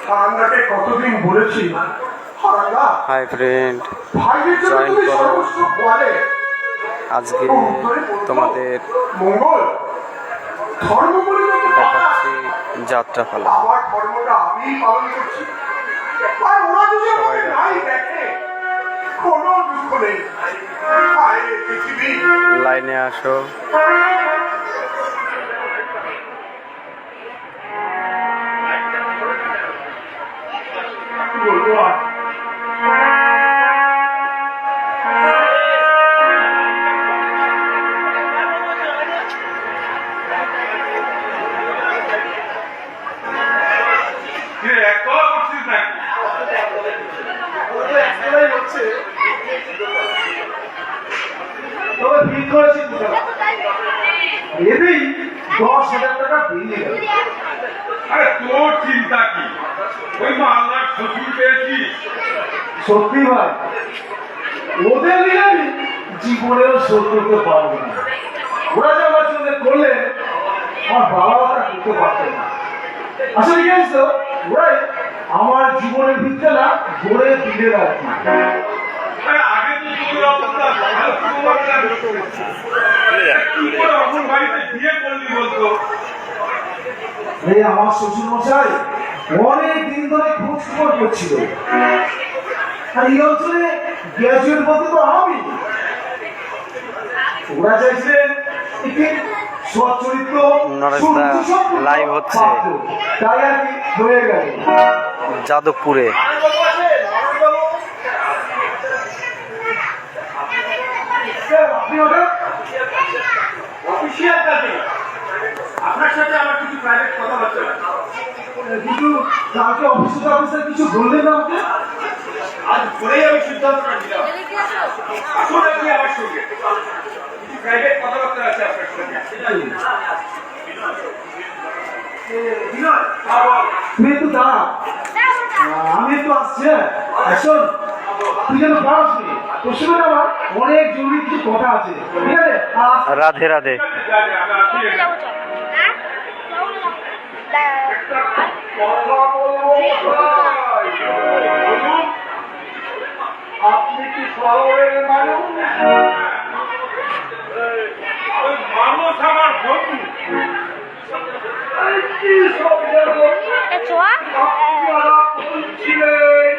হারাঙ্গাকে কতদিন বলেছি, হারাঙ্গা hi friend, join করো। আজকে তোমাদের মঙ্গল ধর্ম বলে দেখাচ্ছি যাত্রাপালা। আমার ধর্মটা আমি পালন করছি, আর ওরা যদি আমাকে নাই দেখে কোনো দুঃখ নেই। পৃথিবী লাইনে আসো। তবে ভিড় করেছি 10,000 টাকা বিল। আরে তোর চিন্তা কি, ওই মালদার শ্বশুর পেয়েছিস? সত্যি ভাই, ওদের নিয়ে আমি জীবনেও শোধ করতে পারবো না। ওরা যে আমার জন্য করলে আমার বাবা তা করতে পারতেন না। আসলে কি জানিস তো, ওরাই আমার জীবনের ভিতরে না গড়ে দিলে আর কি। আগে তো তোর অবস্থা ভালো ছিল, তুই করে অপর বাড়িতে বিয়ে করলি বলতো। এই আমার শ্বশুর মশাই অনেক দিন ধরে খোঁজ খবর করছিল, আর এই অঞ্চলে গ্রাজুয়েট বলতে তো আমি। ওরা চাইছিলেন একটি সচ্চরিত্র লাইভ হচ্ছে, তাই আর কি হয়ে গেল যাদবপুরে। আপনি ওটা অফিসিয়াল কাজে আপনার সাথে আমার কিছু প্রাইভেট কথাবার্তা আছে। কিন্তু কালকে অফিসার কিছু বললেন না আমাকে? আজ ভোরেই আমি সিদ্ধান্তটা নিলাম, আসুন আপনি আমার সঙ্গে, কিছু প্রাইভেট কথাবার্তা আছে আপনার সঙ্গে। তুই একটু দাঁড়া, আমি একটু আসছি। শোন, তুই যেন পারস নি, তোর সঙ্গে আমার অনেক জরুরি কিছু কথা আছে, ঠিক আছে? রাধে রাধে। আপনি কি শহরের মানুষ? মানুষ আমার বন্ধু। কি সব আপনারা বলছিলেন?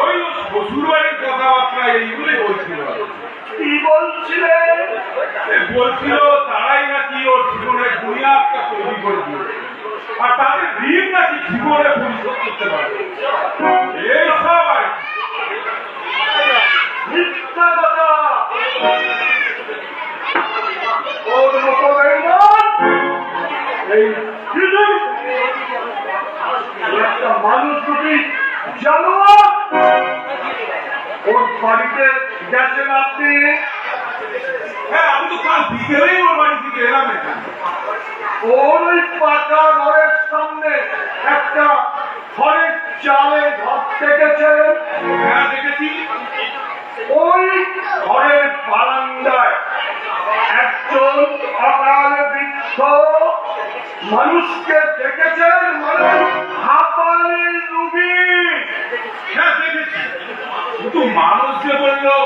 ওই শ্বশুর বাড়ির কথাবার্তা এইগুলি বলছিল। কি বলছিলেন? বলছিল তারাই নাকি ওর জীবনের বুনিয়াদটা তৈরি করে দিয়েছে, আর তাদের ঋণ নাকি জীবনে পরিশোধ করতে পারবে। এইসব আর মিথ্যা কথা। ওর মতো বেঈমান এই পৃথিবীতে একটা মানুষ রূপী জানোয়ার। ওর বাড়িতে গেছেন আপনি? হ্যাঁ, আমি তো কাল বিকেলেই ওর বাড়ি থেকে এলাম এখানে। ওর ওই পাকা ঘরের সামনে একটা ঘরের চালে ঘর দেখেছেন? হ্যাঁ, দেখেছি। ওই ঘরের বারান্দায় একজন অকাল বৃদ্ধ মানুষকে দেখেছেন, মানুষ হাঁপানি রুগী। হ্যাঁ, দেখেছি। কিন্তু মানুষ যে বললো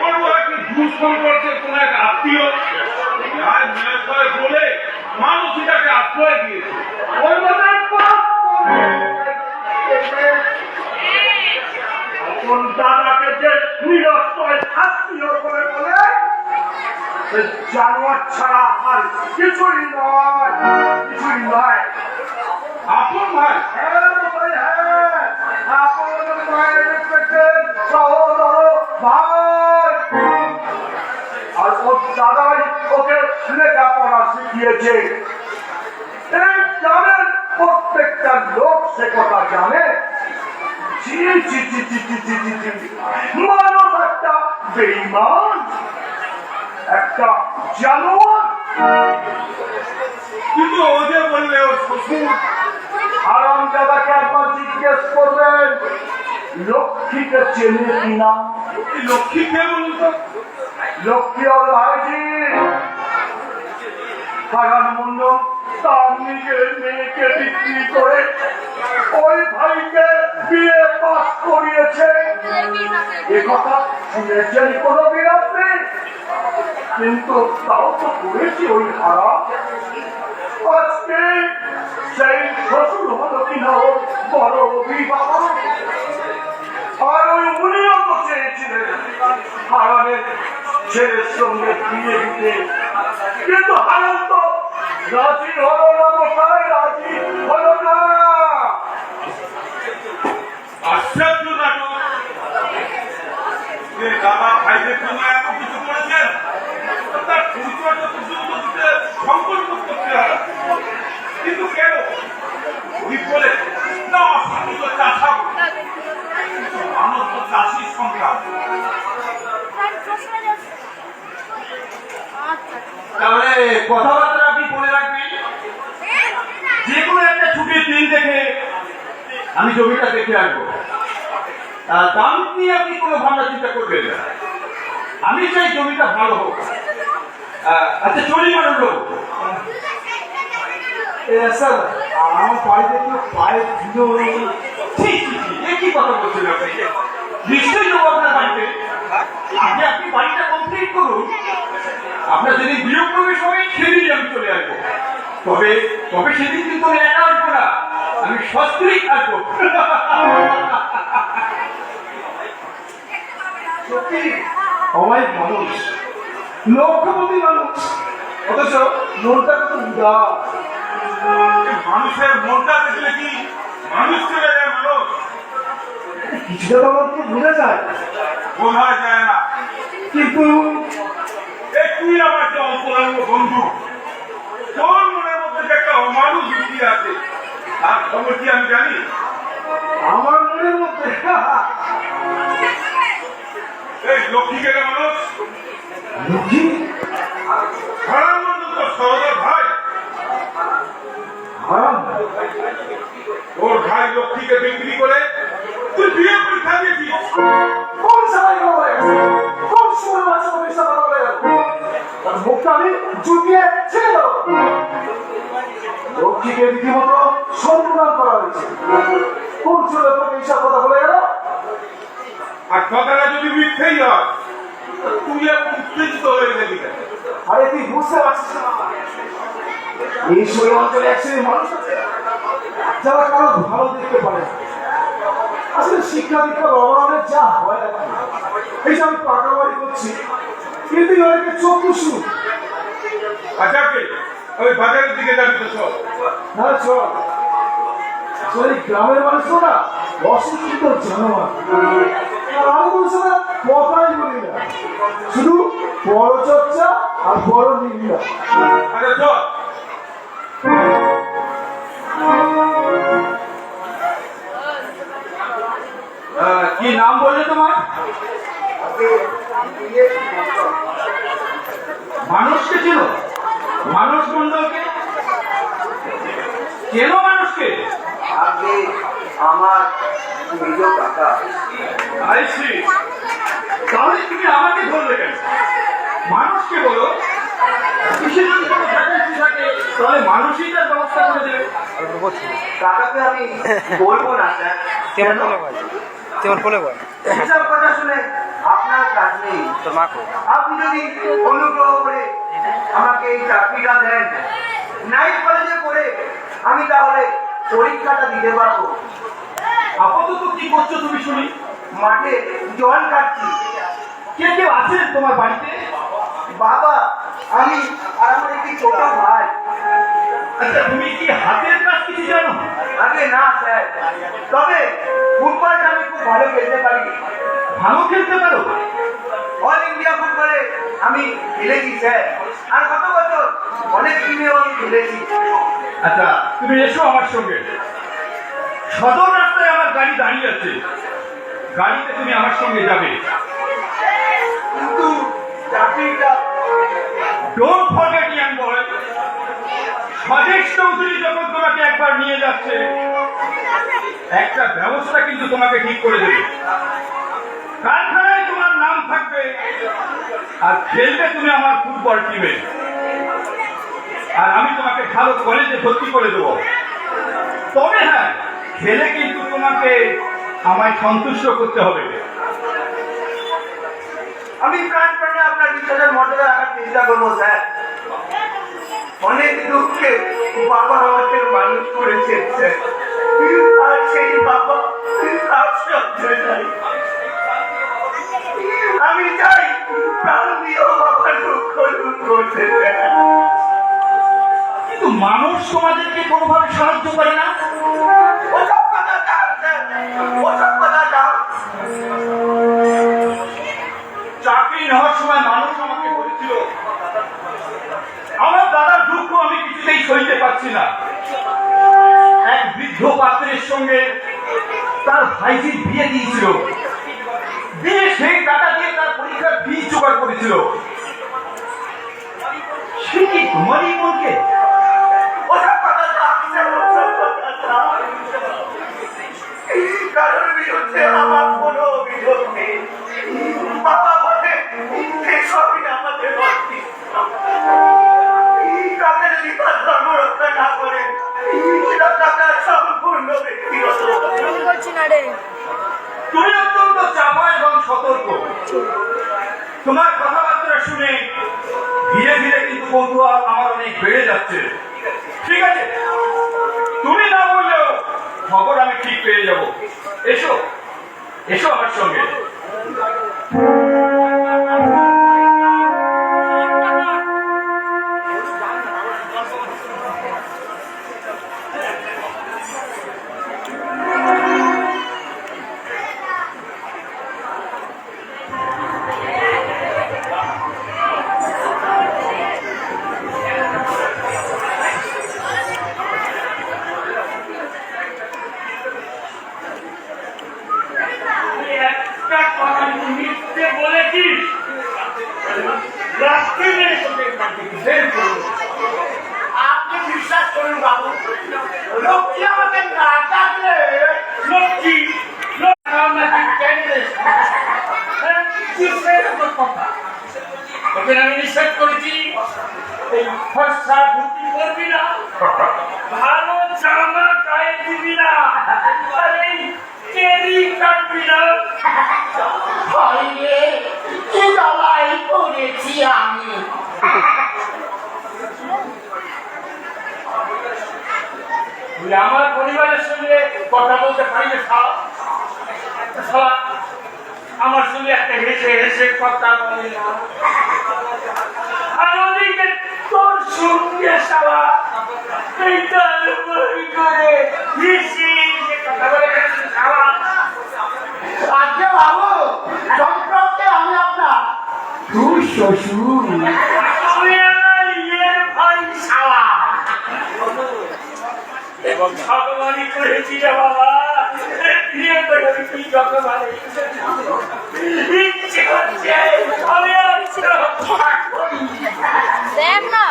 ওর একটি দূর সম্পর্কের কোন এক আত্মীয় আর মেয়ে বলে মানুষই তাকে আশ্রয় দিয়েছে। ওই মনের পাপ করে এখন দাদাকে যে নিরস্ত্রয় আত্মীয় করে বলে জানোয়ার ছাড়া আর কিছুই নয়, কিছুই নয়। আপন ভাই? হ্যাঁ ভাই, হ্যাঁ, আপন মায়ের পেটে সহোদর ভাই। আর ওর দাদাই ওকে লেখাপড়া শিখিয়েছে। এই গ্রামের প্রত্যেকটা লোক সে কথা জানে। মানুষ একটা বেঈমান, একটা জানোয়ার। কিন্তু ওদের বললে ওর শ্বশুর হারামজাদাকে একবার জিজ্ঞেস করবেন লক্ষ্মীকে চেনে কিনা। লক্ষ্মী কে বলতো? লক্ষ্মী ওর ভাইজি। হারান মন্ডল তার নিজের মেয়েকে বিক্রি করে ওই ভাইকে বিয়ে পাস করিয়েছে। এ কথা শুনেছেন কোনদিন আপনি? কিন্তু তাও তো করেছি ওই হারা। আজকে সেই শ্বশুর হলো কিনা ওর বড় অভিভাবক। আর ওই উনিও তো চেয়েছিলেন হারানের ছেলের সঙ্গে বিয়ে দিতে, কিন্তু হারান তো রাজি হলো না, মশাই রাজি হলো না। আশ্চর্য নাটক যে দাদা ভাইদের জন্য এত কিছু করেছেন, তার পরিচয়টা দিতে সংকল্প করতে হয়। কিন্তু কেন গরিব বলে না, অশিক্ষিত চাষা মানুষ তো চাষির সংখ্যা। তাহলে কথাবার্তা আপনি বলে রাখবেন, যে কোনো একটা ছুটির দিন দেখে আমি জমিটা দেখে আসবো। দাম নিয়ে আপনি কোনো ভাবনা চিন্তা করবেন না, আমি চাই জমিটা ভালো হোক। আচ্ছা চলি মানুষ লোক স্যার, আমার বাড়িতে কেউ পায়ে ধুলো। কি কথা বলছেন আপনি? নিশ্চয়ই যাবো আপনার বাড়িতে। আপনি বাড়িটা কমপ্লিট করুন, আপনার যদি বিয়োগ প্রবেশ হবে সেদিনই আমি চলে আসবো। তবে তবে সেদিন কিন্তু আমি একা আসবো না, আমি সস্ত্রী আসবো। সত্যি অমায়িক মানুষ, লক্ষ্যপতি মানুষ, অথচ মনটা কত উদাস। মানুষের মনটা দেখলে কি মানুষ চলে যায়? মানুষ কিছুটা তো আমার তো বোঝা যায়, বোঝা যায় না। কিন্তু তুই আমার যে অন্তরঙ্গ বন্ধু, তোর মনের মধ্যে যে একটা অমানুষ লুকিয়ে আছে, তার খবর কি আমি জানি? আমার মনের মধ্যে এই লক্ষ্মী কেন মানুষ লক্ষ্মী হারান মন্ডল তো সহজের ভাই। হারাম। ওর ভাই লক্ষ্মীকে বিক্রি করে তুই বিয়ে পরীক্ষা দিয়েছিস। কোন সময় বলে গেছে, কোন সময় মাঝে মধ্যে কথা বলে গেল, তার মুখটা আমি জুটিয়ে ছেড়ে দেবো। লক্ষ্মীকে রীতিমতো সম্মান করা হয়েছে, কোন ছেলে তোকে এইসব কথা বলে গেল? আর কথাটা যদি মিথ্যেই হয়, তুই এখন উত্তেজিত হয়ে যাবি কেন? আরে তুই বুঝতে পারছিস না, এই শরীর অঞ্চলে এক শ্রেণীর মানুষ আছে যারা কারো ভালো দেখতে পারে না। আসলে শিক্ষা দীক্ষার অভাবে যা হয় এখন, এই যে আমি পাকা বাড়ি করছি, কিন্তু অনেকে চক্ষু শুরু। আচ্ছাকে ওই বাজারের দিকে যাবি তো সব। না চল, আসলে এই গ্রামের মানুষ তো না অশিক্ষিত জানোয়ার। আর আমি বলছি না, কথাই বলি না, শুধু বড় চর্চা আর বড় নিন্দা। আচ্ছা চল। কি নাম বললে তোমার? মানুষকে ছিল, মানুষ মন্ডলকে কেন? মানুষকে আগে আমার নিজ কাকা। আইসি, তাহলে তুমি আমাকে ধরলে কেন? মানুষকে বলো, কিসের যদি কোনো ভ্যাকেন্সি থাকে তাহলে মানুষই তার ব্যবস্থা করে দেবে। কাকাকে আমি বলবো না স্যার। কেমন বলে ভাই, কেমন বলে ভাই, এসব কথা শুনে আপনার কাজ নেই। তোর মা কই? আপনি যদি অনুগ্রহ করে আমাকে এই চাকরিটা দেন, নাইট কলেজে পড়ে আমি তাহলে পরীক্ষাটা দিতে পারবো। আপাতত কি করছো তুমি শুনি? মাঠে জল কাটছি। কে কেউ আছে তোমার বাড়িতে? বাবা, আমি আর আমার একটি ছোট ভাই। আচ্ছা, তুমি কি হাতের কাজ কিছু জানো? আগে না স্যার, তবে ফুটবলটা আমি খুব ভালো খেলতে পারি। ভালো খেলতে পারো? অল ইন্ডিয়া ফুটবলে আমি খেলেছি স্যার, আর কত বছর অনেক টিমেও আমি খেলেছি। আচ্ছা, তুমি এসো আমার সঙ্গে। সদর রাস্তায় আমার গাড়ি দাঁড়িয়ে আছে, গাড়িতে তুমি আমার সঙ্গে যাবে। কিন্তু চাকরিটা ডোন্ট ফরগেট ইয়াং বয়, স্বদেশ চৌধুরী যখন তোমাকে একবার নিয়ে যাচ্ছে, একটা ব্যবস্থা কিন্তু তোমাকে ঠিক করে দেবে। কারখানায় তোমার নাম থাকবে, আর খেলবে তুমি আমার ফুটবল টিমে। আর আমি তোমাকে ভালো কলেজে ভর্তি করে দেবো। তবে হ্যাঁ, খেলে কিন্তু তোমাকে আমায় সন্তুষ্ট করতে হবে। আমি প্রাণ প্রাণে আপনার বিশ্বাসের মর্যাদা রাখার চেষ্টা করবো স্যার। অনেক দুঃখে বাবা আমাকে মানুষ করেছে স্যার, আর সেই বাবা আর সহ্য নাই। আমি চাই প্রাণ দিয়েও বাবার দুঃখ দূর করতে। কিন্তু মানুষ তোমাদেরকে কোনোভাবে সাহায্য করে না। ওসব কথা দাও স্যার, ওসব কথা দাও। চাকরি নেওয়ার সময় মানুষ আমাকে বলেছিল, আমার দাদার দুঃখ আমি কিছুতেই সইতে পারছি না। এক বৃদ্ধ পাত্রের সঙ্গে তার ভাইজির বিয়ে দিয়েছিল, দিয়ে সেই টাকা দিয়ে তার পরীক্ষার ফি জোগাড় করেছিল। সে কি তোমারই বোনকে? ওসব কথা দাও স্যার, ওসব কথা দাও। কারোর বিরুদ্ধে আমার কোনো অভিযোগ নেই। বাবা বলে এসবই আমাদের অস্তিত্ব। কাকে যদি তার ধর্ম রক্ষা না করে টাকা সম্পূর্ণ ব্যক্তিগত। তুমি অত্যন্ত চাপা এবং সতর্ক। তোমার কথাবার্তা শুনে ধীরে ধীরে কিন্তু কৌতূহল আমার অনেক বেড়ে যাচ্ছে। ঠিক আছে, তুমি না বললেও খবর আমি ঠিক পেয়ে যাব। এসো এসো আমার সঙ্গে। আপনি বিশ্বাস করুন বাবু, লক্ষ্মী আমাকে না ডাকলে লক্ষ্মী তোকে আমি নিষেধ করেছি এই ফর্সা ধুতি করবি না, ভালো জামা গায়ে দিবি না, আর এই চেরি কাটবি না। কি জ্বালাই করেছি আমি। তুই আমার পরিবারের সঙ্গে কথা বলতে পারবি শালা, আমার সঙ্গে একটা হেসে হেসে কথা বলে না। আর ওদিকে তোর সঙ্গে শালা এইটা লুকোই করে হেসে হেসে কথা বলে গেছে শালা। আজকে বাবু সম্পর্কে আমি আপনার দুই শ্বশুর। আমি আমার ইয়ের ভাই শালা এবং ভগবানই করেছি রে বাবা। বিয়ে করে কি ভগবান ইচ্ছে করছে আমি দেখ না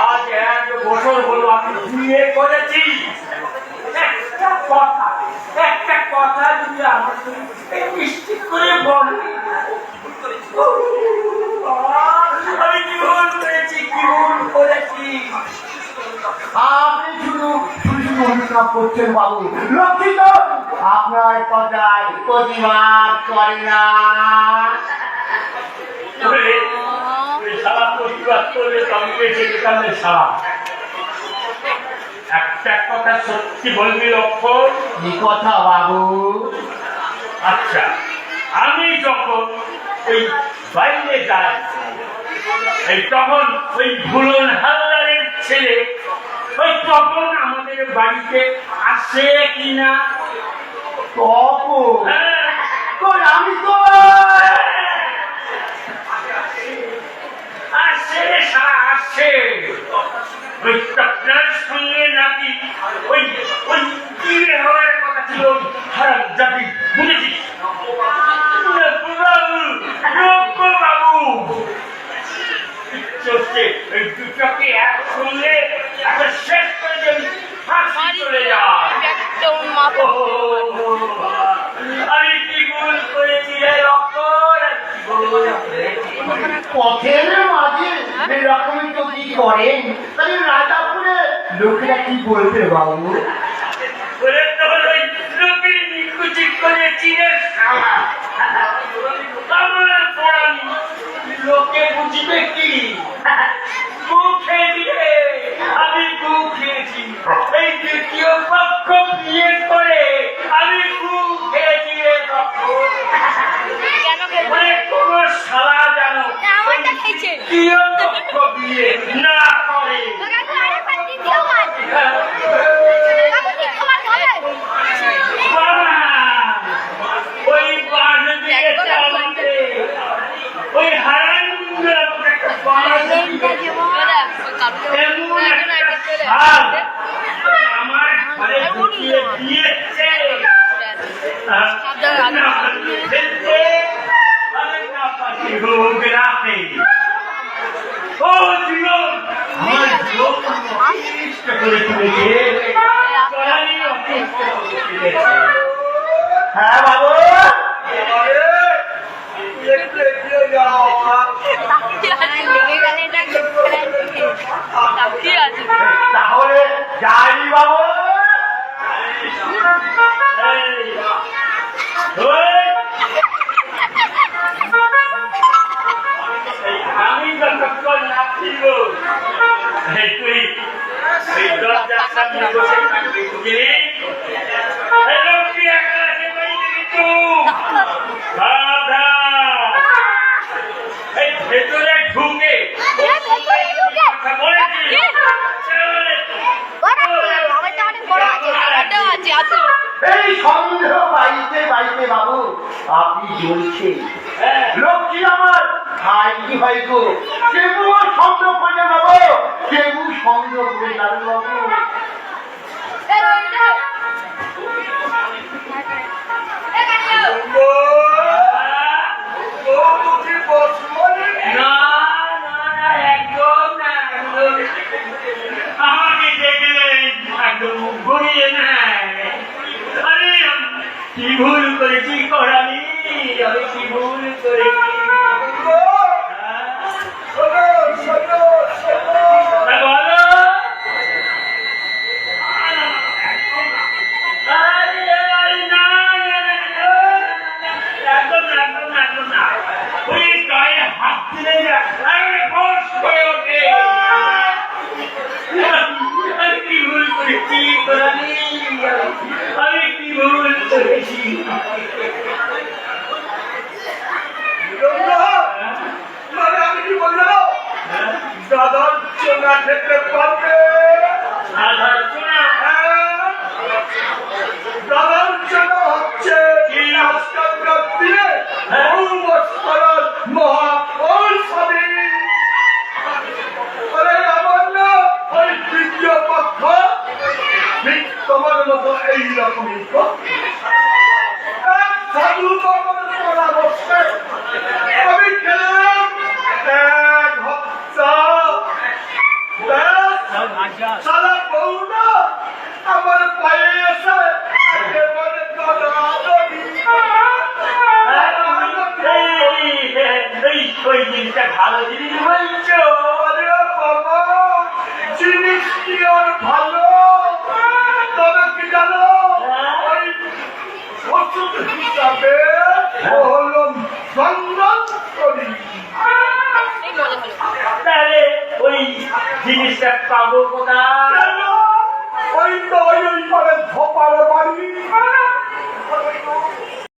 আজ 1 বছর হলো আমি বিয়ে করেছি। একটা কথা যদি আমার সঙ্গে নিশ্চিত করে বলি, আমি কি ভুল করেছি, কি ভুল করেছি? আপনি শুধু শুধু অনুতাপ করছেন বাবু। লক্ষ্মী তো আপনার কথায় প্রতিবাদ করে না। সারা প্রতিবাদ করলে তবে বেঁচে যেতাম সারা। একটা কথা সত্যি বলবি লক্ষণ? কি কথা বাবু? আচ্ছা, আমি যখন ওই বাইরে যাই, এই তখন ওই ভুলন হালদারের ছেলে ওই তখন আমাদের বাড়িতে আসে কিনা? তপন আমি তো আসে সারা আসে। ওই আপনার সঙ্গে নাকি ওই ওই বিয়ে হওয়ার কথা ছিল। হারাম জাতি বুঝেছিস বাবু? চলছে ওই দুটোকে একসঙ্গে একটা শেষ করে দেন, ফাঁসি চলে যায়। আমি কি ভুল করেছি রে লক্ষণ? পথের মাঝে এরকমই যদি করেন তাহলে রাজাপুরে লোকেরা কি বলবে বাবু? বলে তোর ওই লোকের নিকুচি করে চিনে খাওয়া আমার পড়ানি লোকে বুঝবে কি? মুখে দিয়ে আমি গু খেয়েছি, এই দ্বিতীয় পক্ষ বিয়ে করে আমি গু খেয়েছি রে পক্ষ। বলে কোন শালা জানো দ্বিতীয় পক্ষ বিয়ে না করে ওই বাস দিয়ে চালাতে ওই হারান আমার ঘরে ঢুকিয়ে দিয়েছে ও জীবন আমার অতিষ্ঠ করে তুলেছে। হ্যাঁ বাবু, একটু এগিয়ে যাও। তাহলে যাই বাবু। আমি যতক্ষণ না ফিরব তুই এই দরজার সামনে বসে থাকবি বুঝলি? ভেতরে ঢুকে এই সন্দেহ বাড়িতে বাড়িতে বাবু আপনি জ্বলছে। লক্ষ্মী আমার খাই কি হয়তো কেবু সন্দেহ করে বাবু, কেবু সন্দেহ করে যাবে বাবু। আমাকে দেখলেন একদম ঘুরিয়ে নেয়। আরে কি ভুল করেছি করালি, আমি কি ভুল করেছি? বলো আমি কি ভুল করেছি? মানে আমি কি বললাম? দাদার চোনা খেতে পারবে। দাদার চোনা? দাদার চোনা হচ্ছে আজকালকার দিনে বস্তার মহা ঔষধি। আরে আমার না ওই তৃতীয় পক্ষ ঠিক তোমার মতো এইরকমই সাধু বাবার পরামর্শে আমি খেলাম এক হপ্তা। সারা বউনা আমার পায়ে এসে একেবারে ওই জিনিসটা ভালো জিনিস বলছো? আরে বাবা জিনিস কি আর ভালো, তবে কি জানো ওই ওষুধ হিসাবে হলো সন্ধান করি। তাহলে ওই জিনিসটা পাবো কোথায়? ওই তো